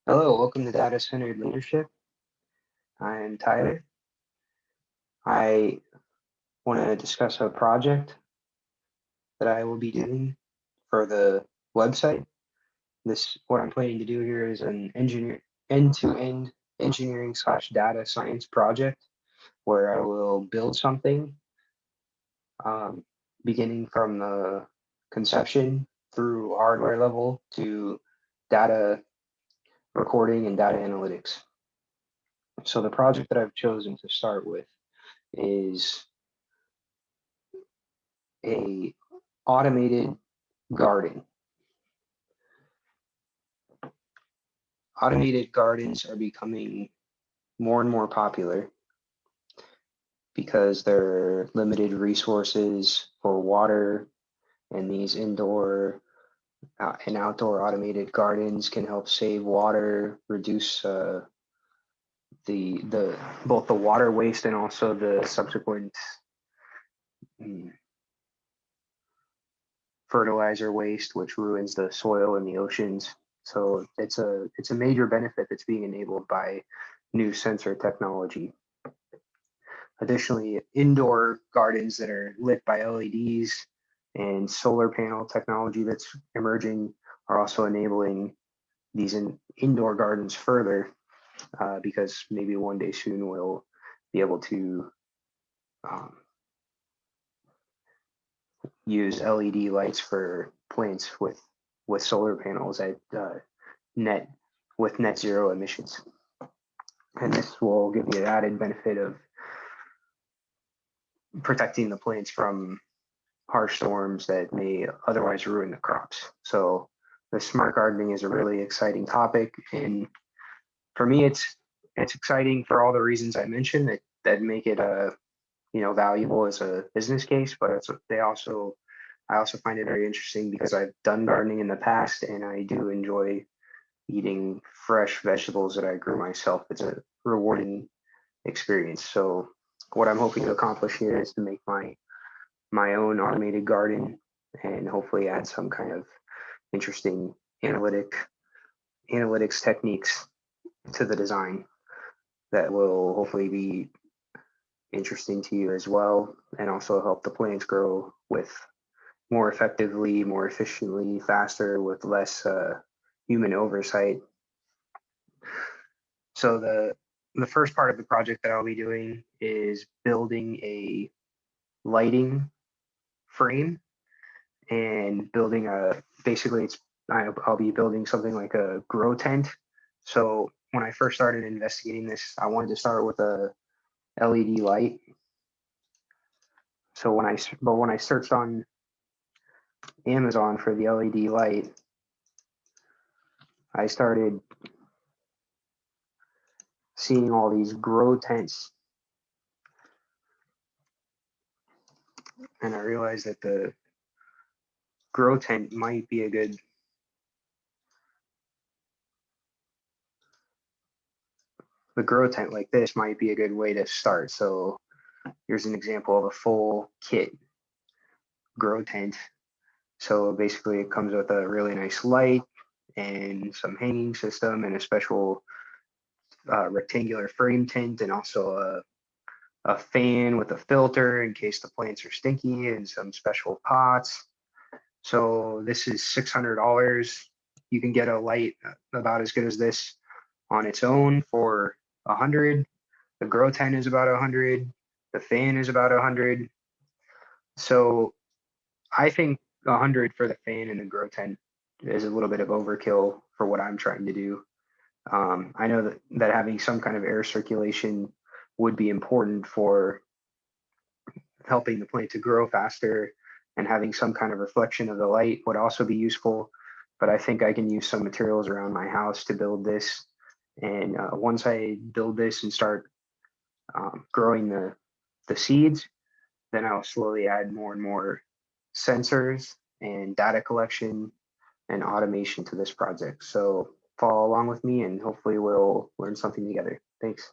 Hello, welcome to Data Centered Leadership. I'm Tyler. I want to discuss a project that I will be doing for the website. What I'm planning to do here is an end-to-end engineering / data science project where I will build something um, beginning from the conception through hardware level to data recording and data analytics. So the project that I've chosen to start with is a automated garden. Automated gardens are becoming more and more popular because there are limited resources for water, and these indoor and outdoor automated gardens can help save water, reduce the both the water waste and also the subsequent mm, fertilizer waste, which ruins the soil and the oceans. So it's a major benefit that's being enabled by new sensor technology. Additionally, indoor gardens that are lit by LEDs and solar panel technology that's emerging are also enabling these indoor gardens further because maybe one day soon we'll be able to um, use LED lights for plants with solar panels at net with net zero emissions. And this will give you the added benefit of protecting the plants from harsh storms that may otherwise ruin the crops. So the smart gardening is a really exciting topic, and for me, it's exciting for all the reasons I mentioned that make it valuable as a business case. But I also find it very interesting because I've done gardening in the past, and I do enjoy eating fresh vegetables that I grew myself. It's a rewarding experience. So what I'm hoping to accomplish here is to make my own automated garden and hopefully add some kind of interesting analytics techniques to the design that will hopefully be interesting to you as well, and also help the plants grow with more effectively, more efficiently, faster, with less human oversight. So the first part of the project that I'll be doing is building a lighting frame and building a basically it's I'll be building something like a grow tent. So when I first started investigating this, I wanted to start with a LED light. So when I searched on Amazon for the LED light, I started seeing all these grow tents, and I realized that the grow tent might be a good the grow tent like this might be a good way to start. So here's an example of a full kit grow tent. So basically it comes with a really nice light and some hanging system and a special rectangular frame tent, and also a fan with a filter in case the plants are stinky, and some special pots. So this is $600. You can get a light about as good as this on its own for 100. The grow tent is about 100. The fan is about 100. So I think 100 for the fan and the grow tent is a little bit of overkill for what I'm trying to do. I know that having some kind of air circulation would be important for helping the plant to grow faster, and having some kind of reflection of the light would also be useful. But I think I can use some materials around my house to build this. And once I build this and start growing the seeds, then I'll slowly add more and more sensors and data collection and automation to this project. So follow along with me and hopefully we'll learn something together. Thanks.